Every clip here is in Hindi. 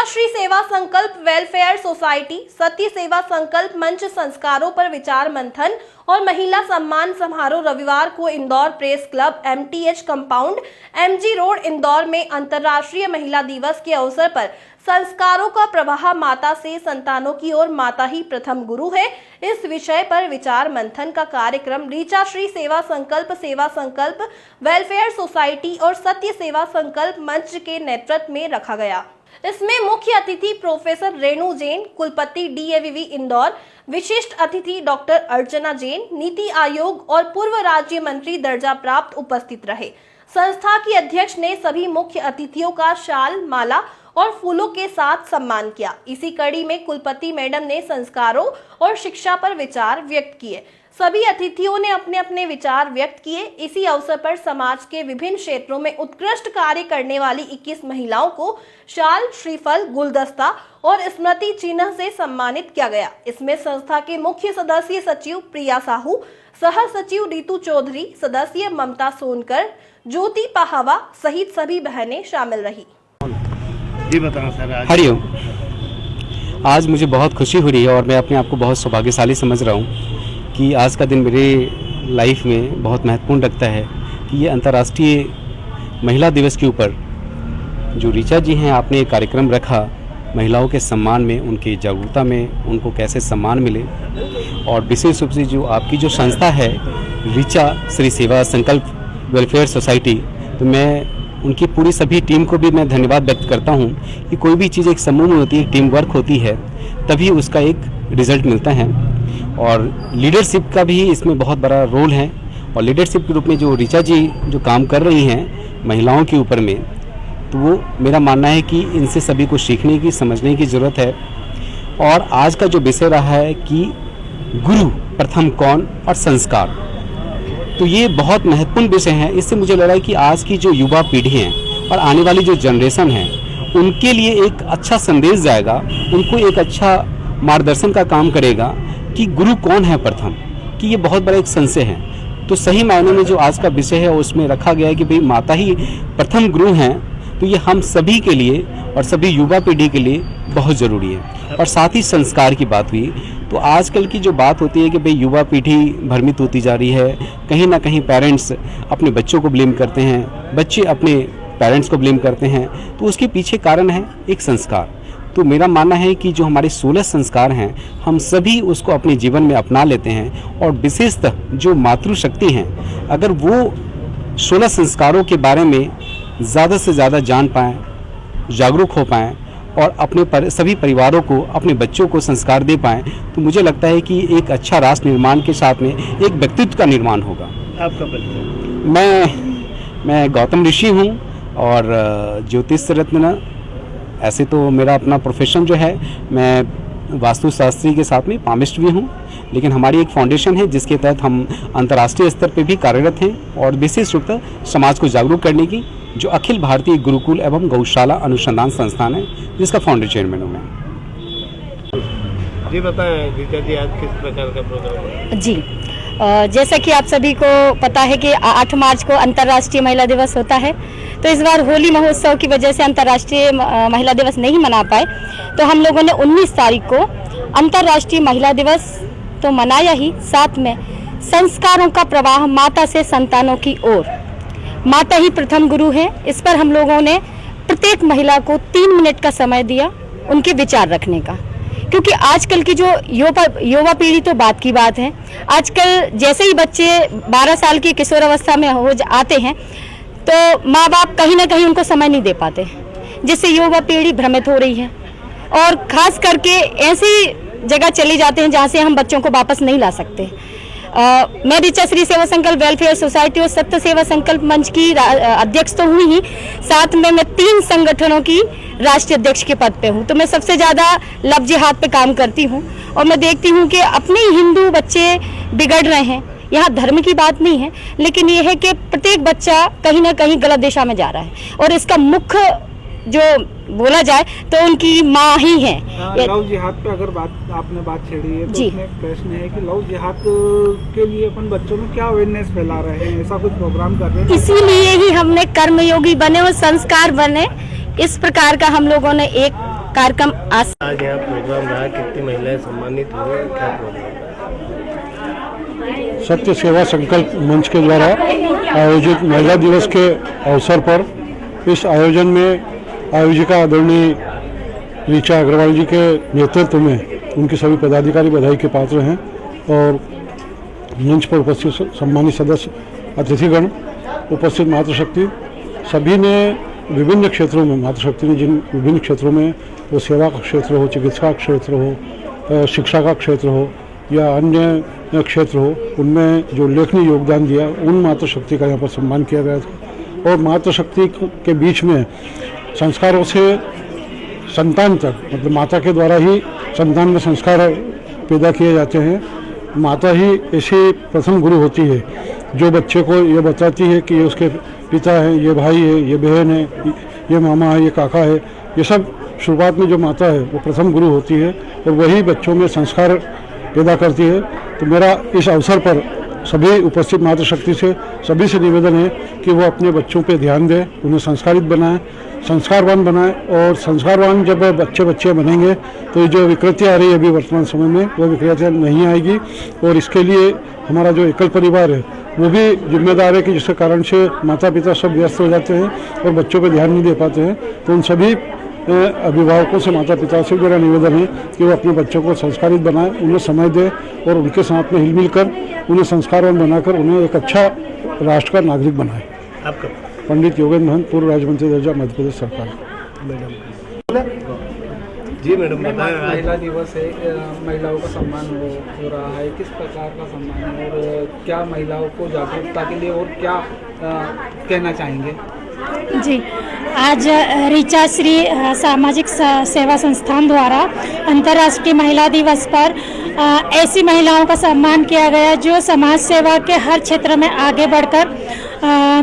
श्री सेवा संकल्प वेलफेयर सोसाइटी, सत्य सेवा संकल्प मंच संस्कारों पर विचार मंथन और महिला सम्मान समारोह रविवार को Indore press club MTH compound MG road Indore में अंतर्राष्ट्रीय महिला दिवस के अवसर पर संस्कारों का प्रवाह माता से संतानों की ओर, माता ही प्रथम गुरु है, इस विषय पर विचार मंथन का कार्यक्रम रीचा श्री सेवा संकल्प वेलफेयर सोसाइटी और सत्य सेवा संकल्प मंच के नेतृत्व में रखा गया। इसमें मुख्य अतिथि प्रोफेसर रेणु जैन, कुलपति DAVV इंदौर, विशिष्ट अतिथि डॉक्टर अर्चना जैन, नीति आयोग और पूर्व राज्य मंत्री दर्जा प्राप्त उपस्थित रहे। संस्था की अध्यक्ष ने सभी मुख्य अतिथियों का शाल, माला और फूलों के साथ सम्मान किया। इसी कड़ी में कुलपति मैडम ने संस्कारों और शिक्षा पर विचार व्यक्त किए। सभी अतिथियों ने अपने अपने विचार व्यक्त किए। इसी अवसर पर समाज के विभिन्न क्षेत्रों में उत्कृष्ट कार्य करने वाली 21 महिलाओं को शाल, श्रीफल, गुलदस्ता और स्मृति चिन्ह से सम्मानित किया गया। इसमें संस्था के मुख्य सदस्य सचिव प्रिया साहू, सह सचिव रितु चौधरी, सदस्य ममता सोनकर, ज्योति पहावा सहित सभी बहनें शामिल रही। जी बताओ सर। हरिओम। आज मुझे बहुत खुशी हो रही है और मैं अपने आप को बहुत सौभाग्यशाली समझ रहा हूँ कि आज का दिन मेरे लाइफ में बहुत महत्वपूर्ण रखता है कि ये अंतर्राष्ट्रीय महिला दिवस के ऊपर जो ऋचा जी हैं, आपने एक कार्यक्रम रखा महिलाओं के सम्मान में, उनकी जागरूकता में, उनको कैसे सम्मान मिले। और विशेष रूप से जो आपकी जो संस्था है ऋचा श्री सेवा संकल्प वेलफेयर सोसाइटी, तो मैं उनकी पूरी सभी टीम को भी मैं धन्यवाद व्यक्त करता हूँ कि कोई भी चीज़ एक समूह में होती है, टीम वर्क होती है, तभी उसका एक रिजल्ट मिलता है। और लीडरशिप का भी इसमें बहुत बड़ा रोल है। और लीडरशिप के रूप में जो ऋचा जी जो काम कर रही हैं महिलाओं के ऊपर में, तो वो मेरा मानना है कि इनसे सभी को सीखने की, समझने की ज़रूरत है। और आज का जो विषय रहा है कि गुरु प्रथम कौन और संस्कार, तो ये बहुत महत्वपूर्ण विषय है। इससे मुझे लग रहा है कि आज की जो युवा पीढ़ी है और आने वाली जो जनरेशन है, उनके लिए एक अच्छा संदेश जाएगा, उनको एक अच्छा मार्गदर्शन का काम करेगा कि गुरु कौन है प्रथम, कि ये बहुत बड़ा एक संशय है। तो सही मायने में जो आज का विषय है उसमें रखा गया है कि भाई माता ही प्रथम गुरु हैं, तो ये हम सभी के लिए और सभी युवा पीढ़ी के लिए बहुत ज़रूरी है। और साथ ही संस्कार की बात हुई, तो आजकल की जो बात होती है कि भाई युवा पीढ़ी भ्रमित होती जा रही है, कहीं ना कहीं पेरेंट्स अपने बच्चों को ब्लेम करते हैं, बच्चे अपने पेरेंट्स को ब्लेम करते हैं, तो उसके पीछे कारण है एक संस्कार। तो मेरा मानना है कि जो हमारे 16 संस्कार हैं, हम सभी उसको अपने जीवन में अपना लेते हैं। और विशेषतः जो मातृशक्ति हैं, अगर वो 16 संस्कारों के बारे में ज़्यादा से ज़्यादा जान पाएँ, जागरूक हो पाएँ और अपने सभी परिवारों को, अपने बच्चों को संस्कार दे पाएँ, तो मुझे लगता है कि एक अच्छा राष्ट्र निर्माण के साथ में एक व्यक्तित्व का निर्माण होगा। आपका परिचय? मैं गौतम ऋषि हूँ और ज्योतिष रत्न, ऐसे तो मेरा अपना प्रोफेशन जो है, मैं वास्तुशास्त्री के साथ में पामिस्ट भी हूँ, लेकिन हमारी एक फाउंडेशन है जिसके तहत हम अंतर्राष्ट्रीय स्तर पे भी कार्यरत हैं। और विशेष रूप से समाज को जागरूक करने की जो अखिल भारतीय गुरुकुल एवं गौशाला अनुसंधान संस्थान है, जिसका फाउंडर चेयरमैन हूँ मैं। जी बताएं ऋचा जी, आज किस प्रकार का प्रोग्राम है? जी, जैसा कि आप सभी को पता है कि 8 मार्च को अंतर्राष्ट्रीय महिला दिवस होता है, तो इस बार होली महोत्सव की वजह से अंतर्राष्ट्रीय महिला दिवस नहीं मना पाए, तो हम लोगों ने 19 तारीख को अंतर्राष्ट्रीय महिला दिवस तो मनाया ही, साथ में संस्कारों का प्रवाह माता से संतानों की ओर, माता ही प्रथम गुरु है, इस पर हम लोगों ने प्रत्येक महिला को 3 मिनट का समय दिया उनके विचार रखने का। क्योंकि आजकल की जो युवा पीढ़ी, तो बात की बात है, आजकल जैसे ही बच्चे 12 साल की किशोर अवस्था में आते हैं, तो माँ बाप कहीं ना कहीं उनको समय नहीं दे पाते, जिससे युवा पीढ़ी भ्रमित हो रही है। और खास करके ऐसी जगह चले जाते हैं जहाँ से हम बच्चों को वापस नहीं ला सकते। मैं ऋचा श्री सेवा संकल्प वेलफेयर सोसाइटी और सत्य सेवा संकल्प मंच की अध्यक्ष तो हुई ही, साथ में मैं 3 संगठनों की राष्ट्रीय अध्यक्ष के पद पे हूँ। तो मैं सबसे ज़्यादा लव जिहाद पे काम करती हूँ और मैं देखती हूँ कि अपने हिंदू बच्चे बिगड़ रहे हैं। यहाँ धर्म की बात नहीं है, लेकिन ये है कि प्रत्येक बच्चा कहीं ना कहीं गलत दिशा में जा रहा है और इसका मुख्य जो बोला जाए तो उनकी माँ ही है। लव जिहाद पे अगर आपने बात छेड़ी है, तो उसमें एक प्रश्न है कि लव जिहाद के लिए अपन बच्चों में क्या अवेयरनेस फैला रहे हैं, ऐसा कुछ प्रोग्राम कर रहे हैं? इसीलिए ही हमने कर्मयोगी बने और संस्कार बने, इस प्रकार का हम लोगों ने एक कार्यक्रम आज आज यहाँ प्रोग्राम रहा, कितनी महिलाएं सम्मानित हुई, क्या प्रोग्राम? सत्य सेवा संकल्प मंच के द्वारा आयोजित महिला दिवस के अवसर पर इस आयोजन में आयोजिका आदरणीय ऋचा अग्रवाल जी के नेतृत्व में उनके सभी पदाधिकारी बधाई के पात्र हैं और मंच पर उपस्थित सम्मानित सदस्य, अतिथिगण, उपस्थित मातृशक्ति सभी ने विभिन्न क्षेत्रों में, मातृशक्ति ने जिन विभिन्न क्षेत्रों में, वो सेवा का क्षेत्र हो, चिकित्सा का क्षेत्र हो, शिक्षा का क्षेत्र हो या अन्य क्षेत्र हो, उनमें जो उल्लेखनीय योगदान दिया, उन मातृशक्ति का यहाँ पर सम्मान किया गया था। और मातृशक्ति के बीच में संस्कारों से संतान तक, मतलब माता के द्वारा ही संतान में संस्कार पैदा किए जाते हैं। माता ही ऐसी प्रथम गुरु होती है जो बच्चे को ये बताती है कि ये उसके पिता है, ये भाई है, ये बहन है, ये मामा है, ये काका है। ये सब शुरुआत में जो माता है वो प्रथम गुरु होती है और वही बच्चों में संस्कार पैदा करती है। तो मेरा इस अवसर पर सभी उपस्थित मातृशक्ति से सभी से निवेदन है कि वो अपने बच्चों पे ध्यान दें, उन्हें संस्कारित बनाएं, संस्कारवान बनाएं। और संस्कारवान जब बच्चे बनेंगे तो ये जो विकृतियाँ आ रही है अभी वर्तमान समय में, वो विकृतियाँ नहीं आएगी। और इसके लिए हमारा जो एकल परिवार है वो भी जिम्मेदार है कि जिसके कारण से माता पिता सब व्यस्त हो जाते हैं और बच्चों पर ध्यान नहीं दे पाते हैं। तो उन सभी अभिभावकों से, माता पिता से मेरा निवेदन है कि वो अपने बच्चों को संस्कारित बनाएं, उन्हें समय दें और उनके साथ में हिल मिल कर उन्हें संस्कारवान बनाकर उन्हें एक अच्छा राष्ट्र का नागरिक बनाएं। आपका पंडित योगेंद्र महंत, पूर्व राज्य मंत्री दर्जा, मध्य प्रदेश सरकार। जी मैडम, बताएं। महिला दिवस है, महिलाओं का सम्मान हो रहा है, किस प्रकार का सम्मान है और क्या महिलाओं को जागरूकता के लिए और क्या कहना चाहेंगे? जी, आज ऋचा श्री सामाजिक सेवा संस्थान द्वारा अंतर्राष्ट्रीय महिला दिवस पर ऐसी महिलाओं का सम्मान किया गया जो समाज सेवा के हर क्षेत्र में आगे बढ़कर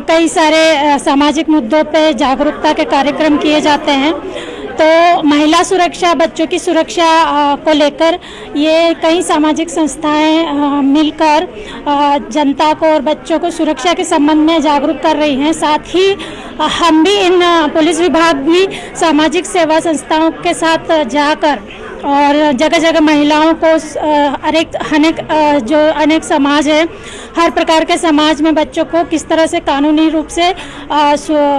कई सारे सामाजिक मुद्दों पे जागरूकता के कार्यक्रम किए जाते हैं। तो महिला सुरक्षा, बच्चों की सुरक्षा को लेकर ये कई सामाजिक संस्थाएं मिलकर जनता को और बच्चों को सुरक्षा के संबंध में जागरूक कर रही हैं। साथ ही हम भी पुलिस विभाग भी सामाजिक सेवा संस्थाओं के साथ जाकर और जगह जगह महिलाओं को अनेक समाज है, हर प्रकार के समाज में बच्चों को किस तरह से कानूनी रूप से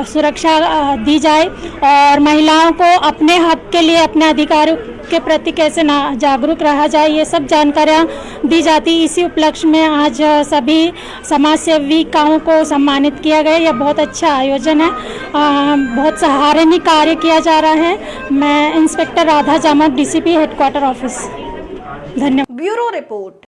सुरक्षा दी जाए और महिलाओं को अपने हक के लिए, अपने अधिकारों के प्रति कैसे जागरूक रहा जाए, ये सब जानकारियाँ दी जाती। इसी उपलक्ष्य में आज सभी समाज सेविकाओं को सम्मानित किया गया। यह बहुत अच्छा आयोजन है, बहुत सराहनीय कार्य किया जा रहा है। मैं इंस्पेक्टर राधा जामत, DCP हेडक्वार्टर ऑफिस। धन्यवाद। Bureau report.